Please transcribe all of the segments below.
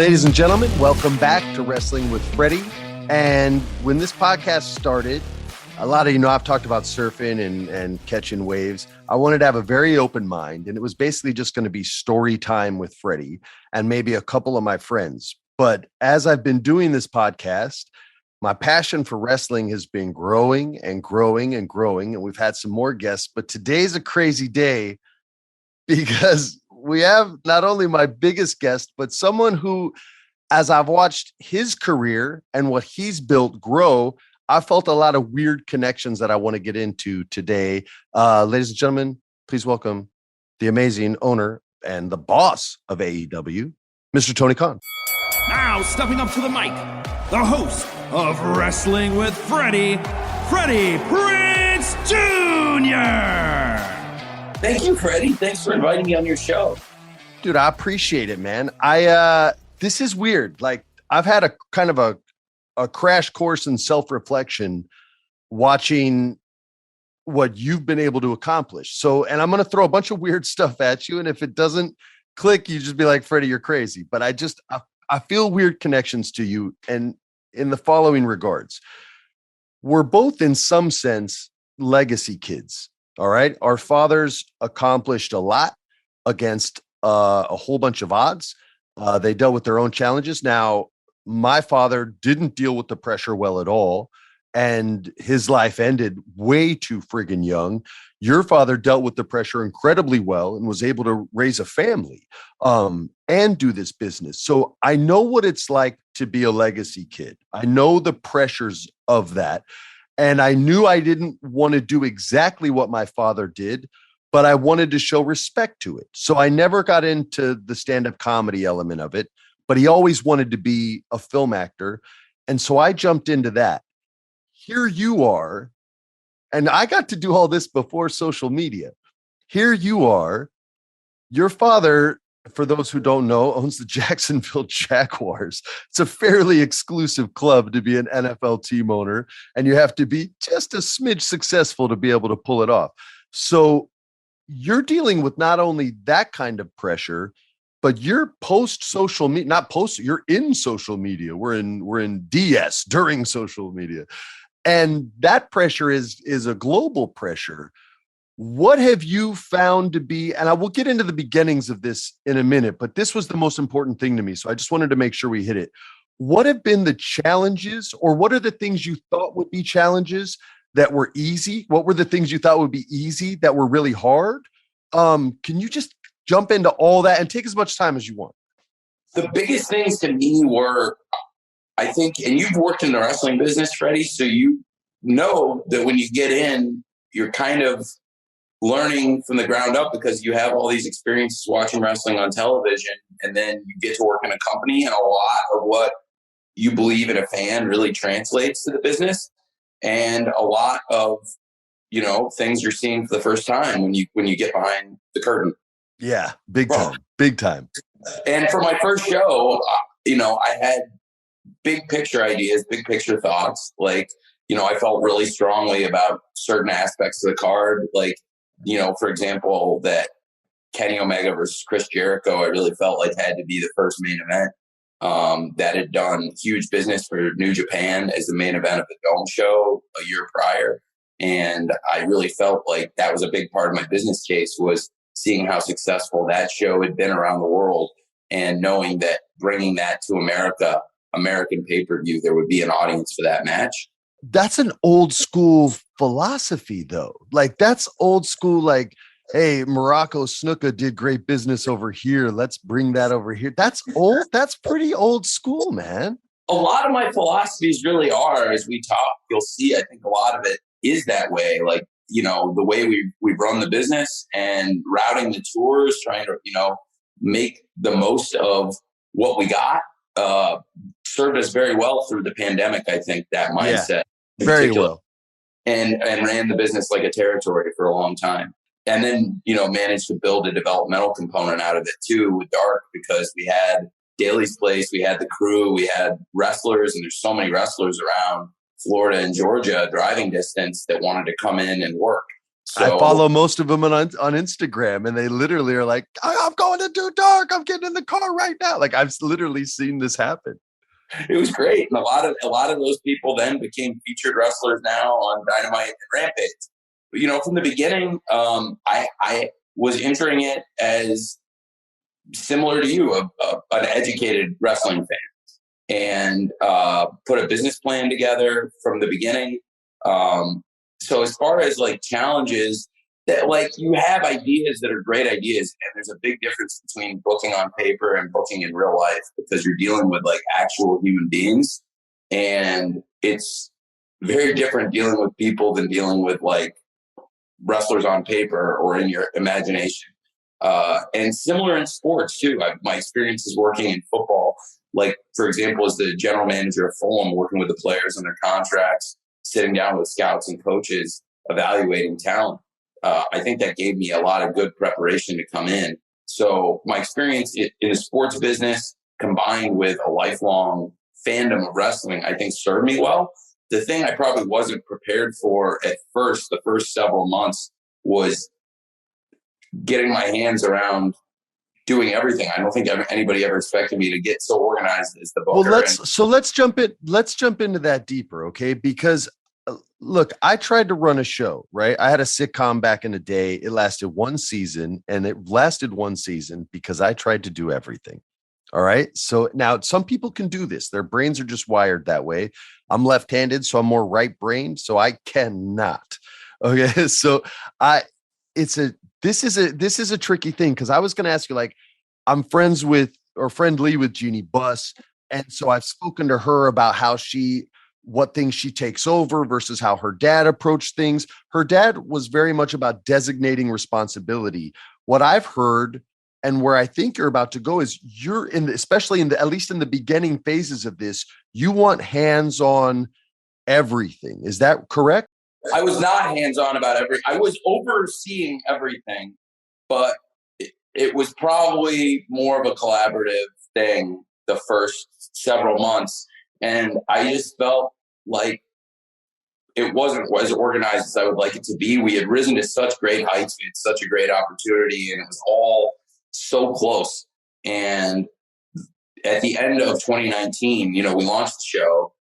Ladies and gentlemen, welcome back to Wrestling with Freddie. And when this podcast started, a lot of you know I've talked about surfing and catching waves. I wanted to have a very open mind, and it was basically just going to be story time with Freddie and maybe a couple of my friends. But as I've been doing this podcast, my passion for wrestling has been growing and growing and growing, and we've had some more guests. But today's a crazy day because we have not only my biggest guest, but someone who, as I've watched his career and what he's built grow, I felt a lot of weird connections that I want to get into today. Ladies and gentlemen, please welcome the amazing owner and the boss of AEW, Mr. Tony Khan. Now stepping up to the mic, the host of Wrestling with Freddie, Freddie Prinze Jr. Thank you, Freddie. Thanks for inviting me on your show. Dude, I appreciate it, man. This is weird. Like, I've had a kind of a crash course in self-reflection watching what you've been able to accomplish. So, and I'm going to throw a bunch of weird stuff at you. And if it doesn't click, you just be like, Freddie, you're crazy. But I feel weird connections to you. And in the following regards, we're both in some sense legacy kids. All right. Our fathers accomplished a lot against a whole bunch of odds. They dealt with their own challenges. Now, my father didn't deal with the pressure well at all, and his life ended way too friggin' young. Your father dealt with the pressure incredibly well and was able to raise a family and do this business. So I know what it's like to be a legacy kid. I know the pressures of that. And I knew I didn't want to do exactly what my father did, but I wanted to show respect to it. So I never got into the stand-up comedy element of it, but he always wanted to be a film actor. And so I jumped into that. Here you are, and I got to do all this before social media. Here you are. Your father, for those who don't know, owns the Jacksonville Jaguars. It's a fairly exclusive club to be an NFL team owner, and you have to be just a smidge successful to be able to pull it off. So you're dealing with not only that kind of pressure, but you're post-social media, not post, you're in social media. We're in DS during social media. And that pressure is a global pressure. What have you found to be, and I will get into the beginnings of this in a minute, but this was the most important thing to me. So I just wanted to make sure we hit it. What have been the challenges, or what are the things you thought would be challenges that were easy? What were the things you thought would be easy that were really hard? Can you just jump into all that and take as much time as you want? The biggest things to me were, I think, and you've worked in the wrestling business, Freddie, so you know that when you get in, you're kind of learning from the ground up because you have all these experiences watching wrestling on television, and then you get to work in a company, and a lot of what you believe in a fan really translates to the business, and a lot of, you know, things you're seeing for the first time when you get behind the curtain. Yeah, big time. And for my first show, you know, I had big picture ideas, big picture thoughts. Like, you know, I felt really strongly about certain aspects of the card. Like, you know, for example, that Kenny Omega versus Chris Jericho, I really felt like had to be the first main event. That had done huge business for New Japan as the main event of the Dome show a year prior. And I really felt like that was a big part of my business case, was seeing how successful that show had been around the world and knowing that bringing that to America, American pay-per-view, there would be an audience for that match. That's an old school philosophy, though. Like, that's old school, like, hey, Morocco Snuka did great business over here. Let's bring that over here. That's old. That's pretty old school, man. A lot of my philosophies really are, as we talk, you'll see, I think a lot of it is that way. Like, you know, the way we run the business and routing the tours, trying to, you know, make the most of what we got, served us very well through the pandemic. I think that mindset, very well, and ran the business like a territory for a long time. And then, you know, managed to build a developmental component out of it too with Dark, because we had Daly's Place, we had the crew, we had wrestlers, and there's so many wrestlers around Florida and Georgia, driving distance, that wanted to come in and work. So I follow most of them on Instagram, and they literally are like, I'm going to do dark. I'm getting in the car right now. Like, I've literally seen this happen. it was great. And a lot of those people then became featured wrestlers now on Dynamite and Rampage. But, from the beginning, I was entering it as similar to you, an educated wrestling fan, and put a business plan together from the beginning. So as far as like challenges, that like you have ideas that are great ideas, and there's a big difference between booking on paper and booking in real life, because you're dealing with like actual human beings, and it's very different dealing with people than dealing with like wrestlers on paper or in your imagination. And similar in sports too. My experience is working in football, like for example, as the general manager of Fulham, working with the players and their contracts, sitting down with scouts and coaches, evaluating talent. I think that gave me a lot of good preparation to come in. So my experience in the sports business combined with a lifelong fandom of wrestling, I think served me well. The thing I probably wasn't prepared for at first, the first several months, was getting my hands around doing everything. I don't think anybody ever expected me to get so organized as the booker. Well, let's jump into that deeper, okay? Because look, I tried to run a show, right? I had a sitcom back in the day. It lasted one season, and it lasted one season because I tried to do everything. All right. So now some people can do this. Their brains are just wired that way. I'm left-handed, so I'm more right-brained, so I cannot. Okay. So this is a tricky thing, because I was going to ask you, like, I'm friendly with Jeannie Buss. And so I've spoken to her about what things she takes over versus how her dad approached things. Her dad was very much about designating responsibility. What I've heard, and where I think you're about to go, is especially at least in the beginning phases of this, you want hands-on everything. Is that correct? I was not hands-on about I was overseeing everything, but it was probably more of a collaborative thing the first several months. And I just felt like it wasn't as organized as I would like it to be. We had risen to such great heights. We had such a great opportunity, and it was all so close. And at the end of 2019, we launched the show,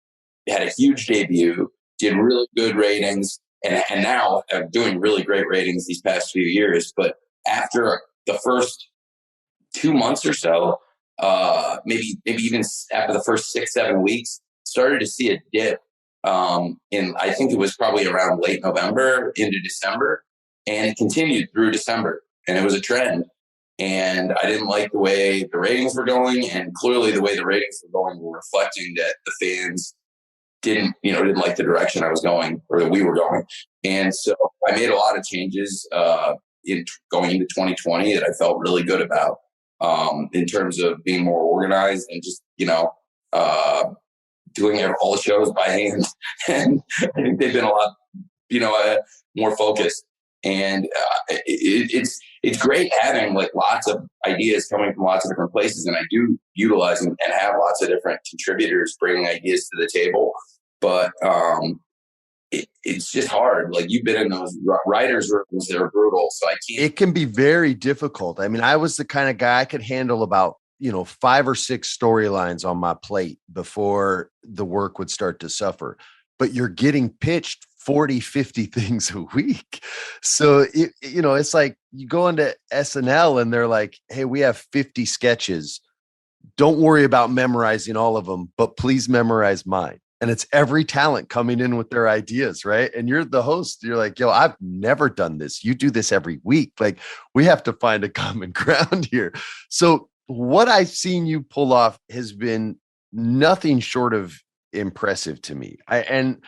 had a huge debut, did really good ratings, and now I'm doing really great ratings these past few years. But after the first 2 months or so, maybe even after the first 6-7 weeks, started to see a dip. I think it was probably around late November into December, and it continued through December, and it was a trend. And I didn't like the way the ratings were going, and clearly the way the ratings were going were reflecting that the fans didn't like the direction I was going, or that we were going. And so I made a lot of changes in going into 2020 that I felt really good about, in terms of being more organized and just doing all the shows by hand. And I think they've been a lot more focused. And it's great having like lots of ideas coming from lots of different places, and I do utilize and have lots of different contributors bringing ideas to the table. But it's just hard. Like, you've been in those writers' rooms that are brutal, so I can't. It can be very difficult. I mean, I was the kind of guy I could handle about 5 or 6 storylines on my plate before the work would start to suffer. But you're getting pitched 40, 50 things a week. So, it's like you go into SNL and they're like, hey, we have 50 sketches. Don't worry about memorizing all of them, but please memorize mine. And it's every talent coming in with their ideas, right? And you're the host. You're like, yo, I've never done this. You do this every week. Like, we have to find a common ground here. So what I've seen you pull off has been nothing short of impressive to me. And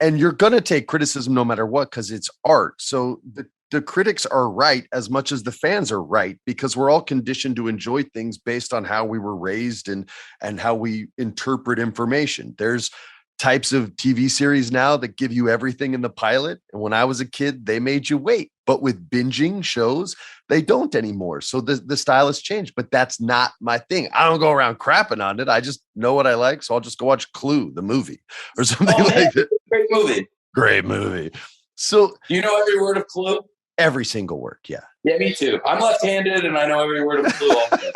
you're going to take criticism no matter what, because it's art. So the critics are right as much as the fans are right, because we're all conditioned to enjoy things based on how we were raised and how we interpret information. There's types of TV series now that give you everything in the pilot. And when I was a kid, they made you wait. But with binging shows, they don't anymore. So the style has changed, but that's not my thing. I don't go around crapping on it. I just know what I like. So I'll just go watch Clue, the movie, or something like that. Great movie. Great movie. So Do you know every word of Clue? every single word. Yeah. Yeah, me too. I'm left-handed and I know every word of Clue also.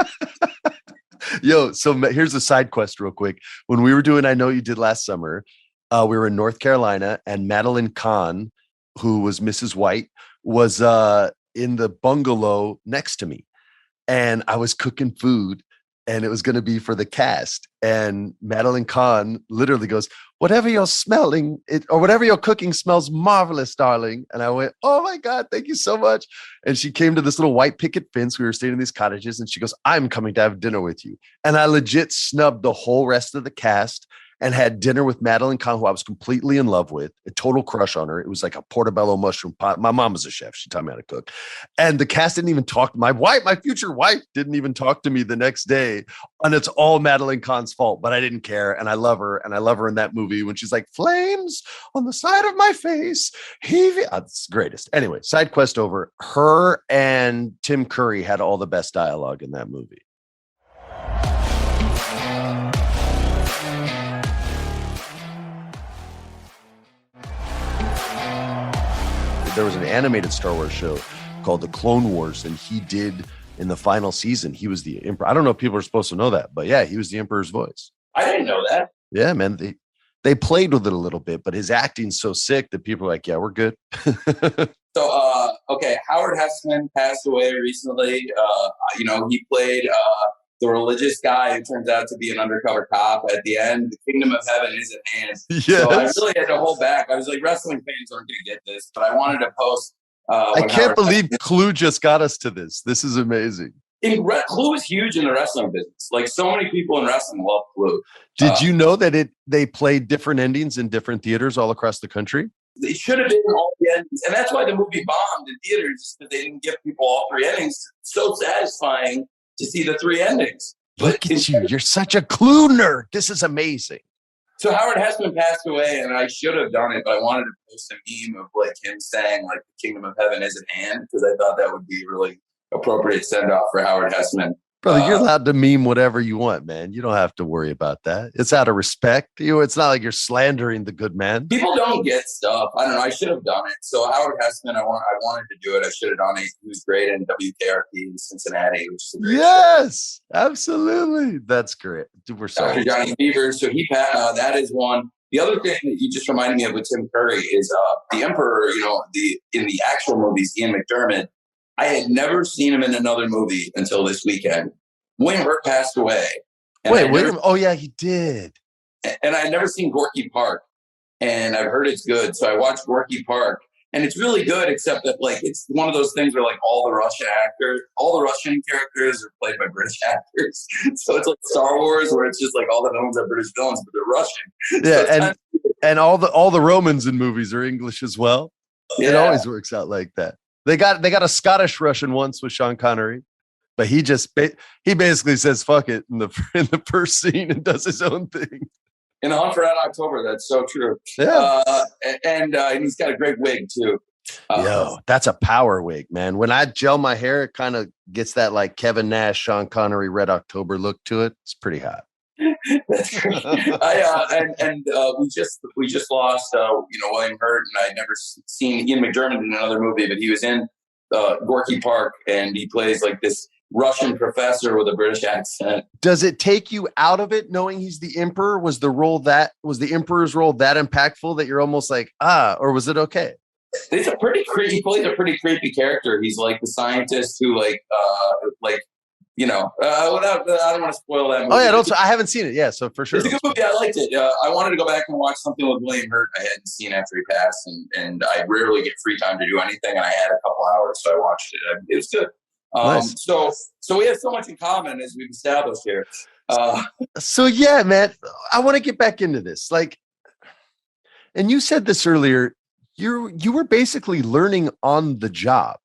Yo, so here's a side quest real quick. When we were doing I Know You Did Last Summer, we were in North Carolina, and Madeline Kahn, who was Mrs. White, was in the bungalow next to me. And I was cooking food, and it was going to be for the cast. And Madeline Kahn literally goes, whatever you're smelling, or whatever you're cooking smells marvelous, darling. And I went, oh my God, thank you so much. And she came to this little white picket fence. We were staying in these cottages, and she goes, I'm coming to have dinner with you. And I legit snubbed the whole rest of the cast and had dinner with Madeline Kahn, who I was completely in love with, a total crush on her. It was like a portobello mushroom pot. My mom was a chef. She taught me how to cook. And the cast didn't even talk. My future wife didn't even talk to me the next day. And it's all Madeline Kahn's fault, but I didn't care. And I love her. And I love her in that movie when she's like, flames on the side of my face. It's the greatest. Anyway, side quest over. Her and Tim Curry had all the best dialogue in that movie. There was an animated Star Wars show called The Clone Wars, and he did in the final season. He was the Emperor. I don't know if people are supposed to know that, but yeah, he was the Emperor's voice. I didn't know that. Yeah, man. They played with it a little bit, but his acting's so sick that people are like, yeah, we're good. So, okay, Howard Hessman passed away recently. He played the religious guy who turns out to be an undercover cop at the end. The kingdom of heaven is at hand. Yes. So I really had to hold back. I was like, wrestling fans aren't going to get this, but I wanted to post. I can't believe Clue just got us to this. This is amazing. Clue is huge in the wrestling business. Like, so many people in wrestling love Clue. Did you know that they played different endings in different theaters all across the country? It should have been all the endings. And that's why the movie bombed in theaters, because they didn't give people all three endings. It's so satisfying to see the three endings. Look at you. You're such a Clue nerd. This is amazing. So Howard Hessman passed away, and I should have done it, but I wanted to post a meme of like him saying like the kingdom of heaven is at hand, because I thought that would be really appropriate send-off for Howard Hessman. Brother, you're allowed to meme whatever you want, man. You don't have to worry about that. It's out of respect. It's not like you're slandering the good man. People don't get stuff. I don't know. I should have done it. So Howard Hessman, I wanted to do it. I should have done it. He was great in WKRP in Cincinnati, which is a great yes, show. Absolutely. That's great. Dude, we're sorry. Dr. Johnny Beaver. So that is one. The other thing that you just reminded me of with Tim Curry is the Emperor, in the actual movies, Ian McDermott. I had never seen him in another movie until this weekend. William Hurt passed away. William? Oh, yeah, he did. And I had never seen Gorky Park, and I've heard it's good. So I watched Gorky Park, and it's really good, except that like it's one of those things where like all the Russian characters are played by British actors. So it's like Star Wars, where it's just like all the villains are British villains, but they're Russian. Yeah, so and all the Romans in movies are English as well. Yeah. It always works out like that. They got a Scottish Russian once with Sean Connery, but he basically says fuck it in the first scene and does his own thing. In Hunt for Red October, that's so true. Yeah, and he's got a great wig too. Yo, that's a power wig, man. When I gel my hair, it kind of gets that like Kevin Nash, Sean Connery, Red October look to it. It's pretty hot. That's great. We just lost William Hurt, and I'd never seen Ian McDermott in another movie, but he was in Gorky Park, and he plays like this Russian professor with a British accent. Does it take you out of it knowing he's the Emperor? Was the Emperor's role that impactful that you're almost like or was it okay? He plays a pretty creepy character. He's like the scientist who I don't want to spoil that movie. Oh yeah, I haven't seen it. Yeah, so for sure. It's a good movie. I liked it. I wanted to go back and watch something with William Hurt I hadn't seen after he passed, and I rarely get free time to do anything, and I had a couple hours, so I watched it. It was good. Nice. So we have so much in common, as we've established here. So yeah, man, I want to get back into this. Like, and you said this earlier, you were basically learning on the job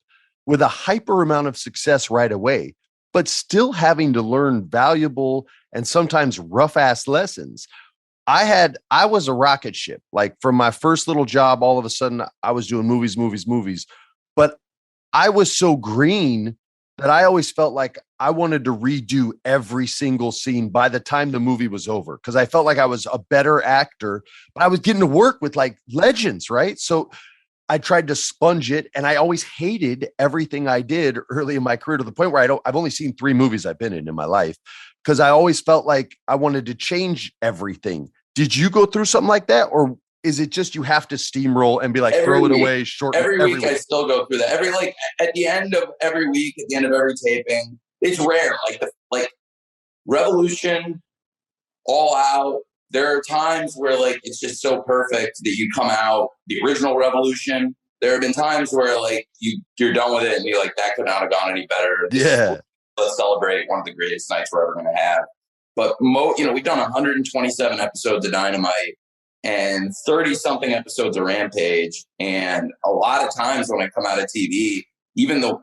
with a hyper amount of success right away, but still having to learn valuable and sometimes rough ass lessons. I was a rocket ship. Like from my first little job, all of a sudden I was doing movies, but I was so green that I always felt like I wanted to redo every single scene by the time the movie was over, because I felt like I was a better actor, but I was getting to work with like legends, right? So I tried to sponge it, and I always hated everything I did early in my career, to the point where I've only seen 3 movies I've been in my life, because I always felt like I wanted to change everything. Did you go through something like that, or is it just you have to steamroll and be like, throw it away, short? Every week I still go through that. At the end of every week, at the end of every taping, it's rare. Like Revolution, All Out. There are times where like it's just so perfect that you come out the original Revolution. There have been times where like you're done with it and you're like, that could not have gone any better. Let's celebrate one of the greatest nights we're ever going to have. But we've done 127 episodes of Dynamite and 30 something episodes of Rampage. And a lot of times when I come out of TV, even though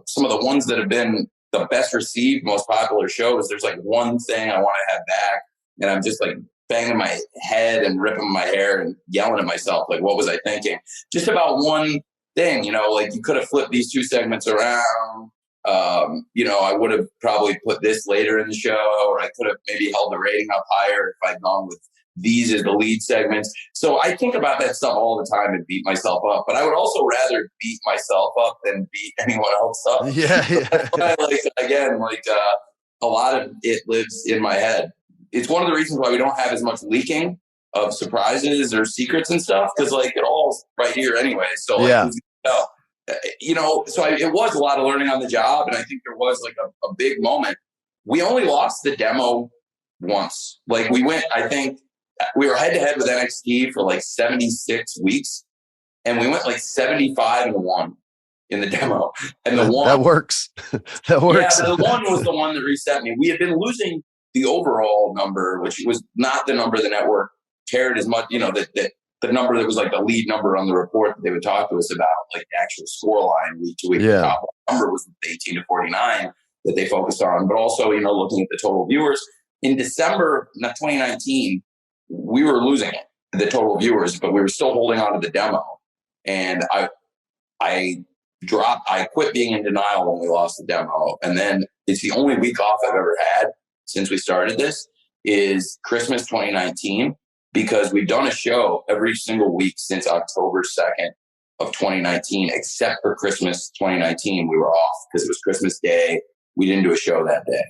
some of the ones that have been the best received, most popular shows, there's like one thing I want to have back. And I'm just like banging my head and ripping my hair and yelling at myself, like, what was I thinking? Just about one thing, like you could have flipped these 2 segments around. I would have probably put this later in the show, or I could have maybe held the rating up higher if I'd gone with these as the lead segments. So I think about that stuff all the time and beat myself up, but I would also rather beat myself up than beat anyone else up. Yeah. That's why, a lot of it lives in my head. It's one of the reasons why we don't have as much leaking of surprises or secrets and stuff, because like it all's right here anyway. So it was a lot of learning on the job, and I think there was like a big moment. We only lost the demo once. Like we went, I think we were head to head with NXT for like 76 weeks, and we went like 75-1 in the demo. And the one that works. That works. Yeah, the one was the one that reset me. We had been losing the overall number, which was not the number the network cared as much, that the number that was like the lead number on the report that they would talk to us about, like the actual scoreline week to week. Yeah. The top number was 18 to 49 that they focused on, but also, looking at the total viewers. In December 2019, we were losing it, the total viewers, but we were still holding on to the demo. And I quit being in denial when we lost the demo. And then it's the only week off I've ever had since we started this is Christmas 2019, because we've done a show every single week since October 2nd of 2019, except for Christmas 2019. We were off because it was Christmas Day. We didn't do a show that day.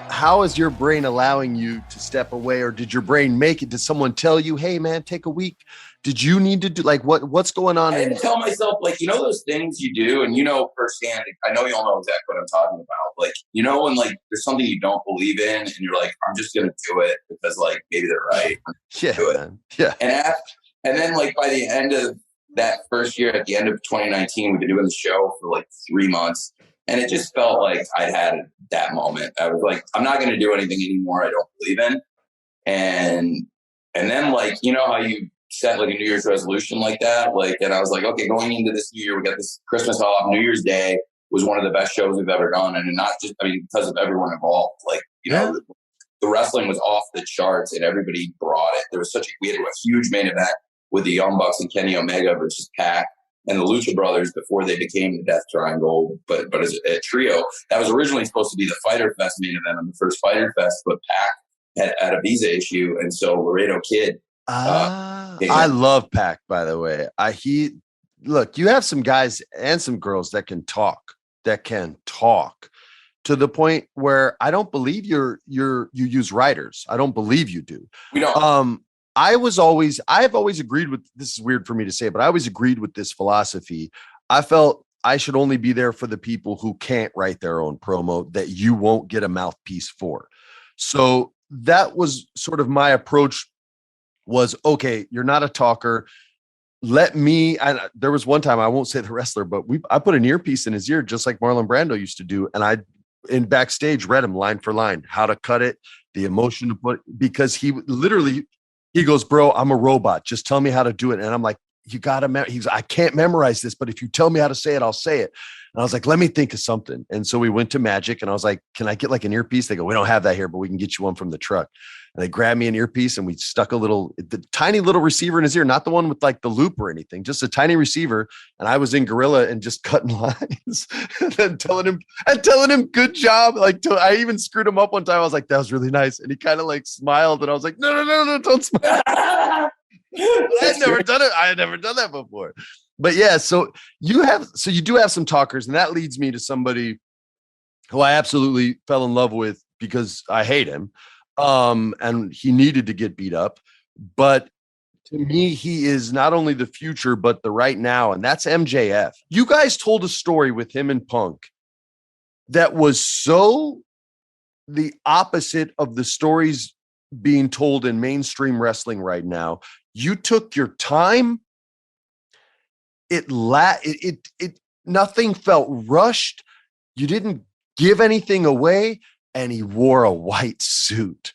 How is your brain allowing you to step away, or did your brain make it? Did someone tell you, hey man, take a week? Did you need to do what's going on? I had to tell myself, those things you do, and firsthand, I know you all know exactly what I'm talking about. When there's something you don't believe in and you're like, I'm just going to do it because maybe they're right. Yeah, do it. Man. Yeah. And then by the end of that first year, at the end of 2019, we've been doing the show for 3 months. And it just felt like I'd had that moment. I was like, I'm not going to do anything anymore I don't believe in. And then how you set a New Year's resolution like that. And I was like, okay, going into this new year, we got this Christmas off. New Year's Day was one of the best shows we've ever done. And not just, because of everyone involved. The wrestling was off the charts and everybody brought it. We had a huge main event with the Young Bucks and Kenny Omega versus Pac and the Lucha Brothers before they became the Death Triangle, but as a trio. That was originally supposed to be the Fyter Fest main event on the first Fyter Fest, but Pac had a visa issue, and so Laredo Kid. I love Pac, by the way. Look, you have some guys and some girls that can talk to the point where I don't believe you use writers. I don't believe you do. We don't. I've always agreed with, this is weird for me to say, but I always agreed with this philosophy. I felt I should only be there for the people who can't write their own promo that you won't get a mouthpiece for. So that was sort of my approach was, okay, you're not a talker. Let me, and there was one time, I won't say the wrestler, but I put an earpiece in his ear, just like Marlon Brando used to do. And I, in backstage, read him line for line, how to cut it, the emotion to put, because he goes, bro, I'm a robot. Just tell me how to do it. And I'm like, you got to, he's, I can't memorize this, but if you tell me how to say it, I'll say it. And I was like, let me think of something. And so we went to Magic and I was like, can I get like an earpiece? They go, we don't have that here, but we can get you one from the truck. And they grabbed me an earpiece and we stuck the tiny little receiver in his ear, not the one with like the loop or anything, just a tiny receiver. And I was in Gorilla and just cutting lines and then telling him good job. Like I even screwed him up one time. I was like, that was really nice. And he kind of like smiled and I was like, no, don't smile. I had never done it. I had never done that before. But yeah, so you do have some talkers, and that leads me to somebody who I absolutely fell in love with because I hate him. And he needed to get beat up. But to me, he is not only the future, but the right now. And that's MJF. You guys told a story with him and Punk that was so the opposite of the stories being told in mainstream wrestling right now. You took your time. Nothing felt rushed. You didn't give anything away. And he wore a white suit.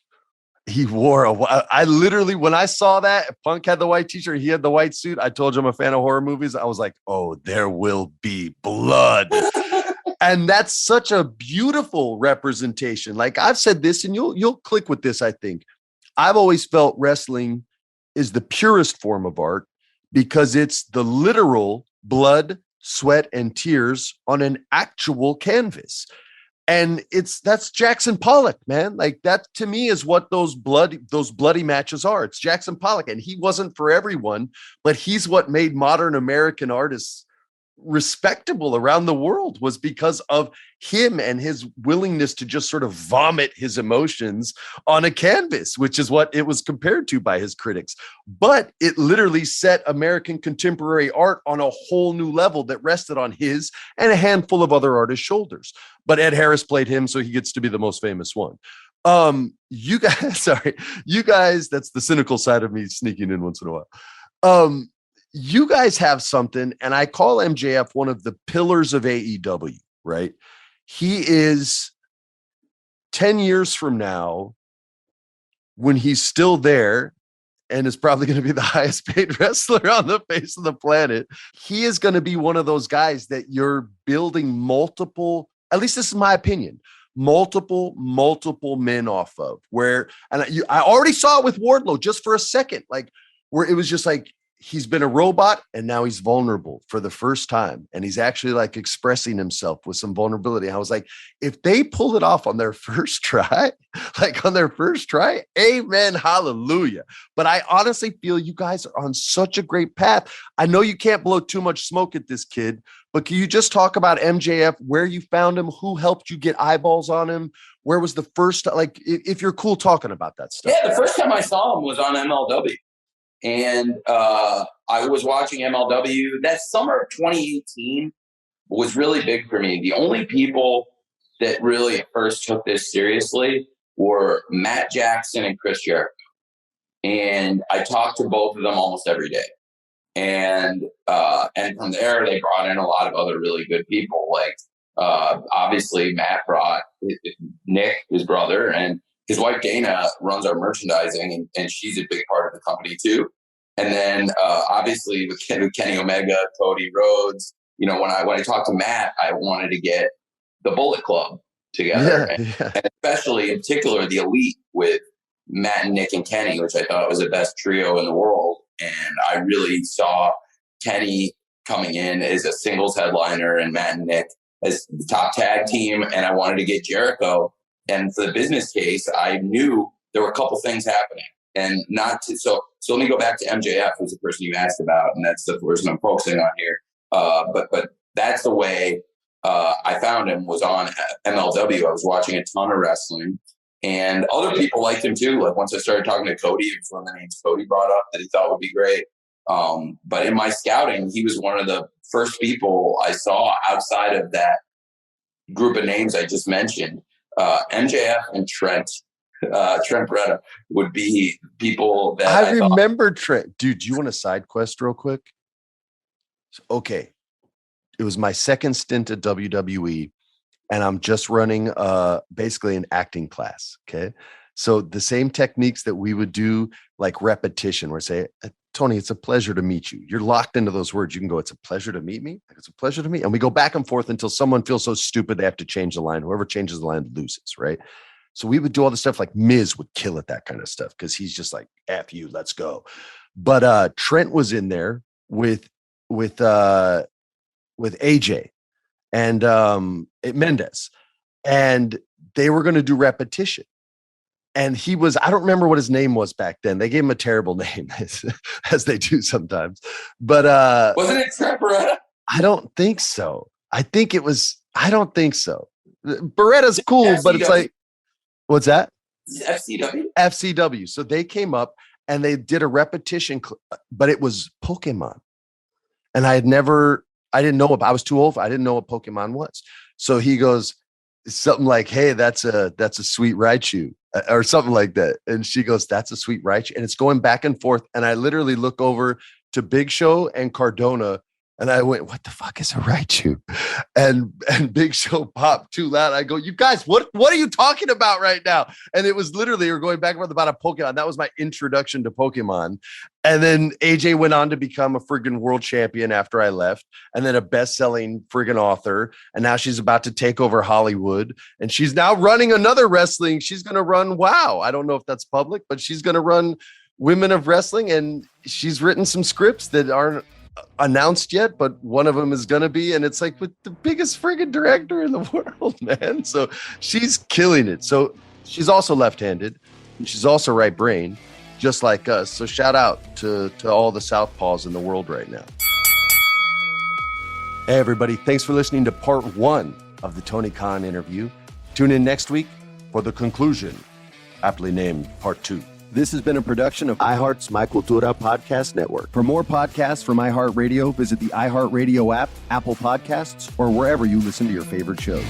I literally, when I saw that Punk had the white t-shirt, he had the white suit. I told you I'm a fan of horror movies. I was like, oh, there will be blood. And that's such a beautiful representation. Like I've said this, and you'll click with this. I think I've always felt wrestling is the purest form of art because it's the literal blood, sweat, and tears on an actual canvas. And that's Jackson Pollock, man. Like that to me is what those bloody matches are. It's Jackson Pollock. And he wasn't for everyone, but he's what made modern American artists respectable around the world, was because of him and his willingness to just sort of vomit his emotions on a canvas, which is what it was compared to by his critics. But it literally set American contemporary art on a whole new level that rested on his and a handful of other artists' shoulders. But Ed Harris played him, so he gets to be the most famous one. You guys, that's the cynical side of me sneaking in once in a while. You guys have something, and I call MJF one of the pillars of AEW, right? He is 10 years from now, when he's still there and is probably going to be the highest paid wrestler on the face of the planet, he is going to be one of those guys that you're building multiple, at least this is my opinion, multiple men off of, where, and I already saw it with Wardlow just for a second, like where it was just like, he's been a robot and now he's vulnerable for the first time. And he's actually like expressing himself with some vulnerability. I was like, if they pull it off on their first try, amen, hallelujah. But I honestly feel you guys are on such a great path. I know you can't blow too much smoke at this kid, but can you just talk about MJF, where you found him, who helped you get eyeballs on him? Where was the first, like, if you're cool talking about that stuff? Yeah, the first time I saw him was on MLW. And I was watching MLW. That summer of 2018 was really big for me. The only people that really at first took this seriously were Matt Jackson and Chris Jericho. And I talked to both of them almost every day. And from there, they brought in a lot of other really good people. Like, obviously, Matt brought Nick, his brother, and his wife Dana runs our merchandising, and she's a big part of the company too. And then obviously with Kenny Omega, Cody Rhodes, when I talked to Matt, I wanted to get the Bullet Club together, and especially in particular the Elite with Matt and Nick and Kenny, which I thought was the best trio in the world. And I really saw Kenny coming in as a singles headliner and Matt and Nick as the top tag team. And I wanted to get Jericho. And for the business case, I knew there were a couple things happening, and so let me go back to MJF, who's the person you asked about, and that's the person I'm focusing on here. But that's the way I found him, was on MLW. I was watching a ton of wrestling, and other people liked him too. Like once I started talking to Cody, it was one of the names Cody brought up that he thought would be great. But in my scouting, he was one of the first people I saw outside of that group of names I just mentioned. MJF and Trent Beretta would be people that I remember. Trent, dude, do you want a side quest real quick? Okay. It was my second stint at WWE, and I'm just running basically an acting class. Okay. So the same techniques that we would do, like repetition, where say, Tony, it's a pleasure to meet you. You're locked into those words. You can go, it's a pleasure to meet me. It's a pleasure to meet. And we go back and forth until someone feels so stupid they have to change the line. Whoever changes the line loses, right? So we would do all the stuff like Miz would kill at that kind of stuff because he's just like, F you, let's go. But Trent was in there with AJ and Mendez, and they were going to do repetition. And he was, I don't remember what his name was back then. They gave him a terrible name as they do sometimes. But wasn't it Trent Beretta? I don't think so. I don't think so. Beretta's cool, FCW. But it's like, what's that? FCW. So they came up and they did a repetition, but it was Pokemon. And I didn't know I was too old. I didn't know what Pokemon was. So he goes something like, hey, that's a sweet Raichu or something like that. And she goes, that's a sweet Raichu. And it's going back and forth. And I literally look over to Big Show and Cardona. And I went, what the fuck is a Raichu? And Big Show popped too loud. I go, you guys, what are you talking about right now? And it was literally, we're going back and forth about a Pokemon. That was my introduction to Pokemon. And then AJ went on to become a friggin' world champion after I left. And then a best-selling friggin' author. And now she's about to take over Hollywood. And she's now running another wrestling. She's going to run WOW. I don't know if that's public, but she's going to run Women of Wrestling. And she's written some scripts that aren't announced yet, but one of them is going to be, and it's like with the biggest friggin' director in the world, man. So she's killing it. So she's also left-handed and she's also right brain, just like us. So shout out to all the Southpaws in the world right now. Hey everybody, thanks for listening to part 1 of the Tony Khan interview. Tune in next week for the conclusion, aptly named part 2. This has been a production of iHeart's My Cultura podcast network. For more podcasts from iHeartRadio, visit the iHeartRadio app, Apple Podcasts, or wherever you listen to your favorite shows.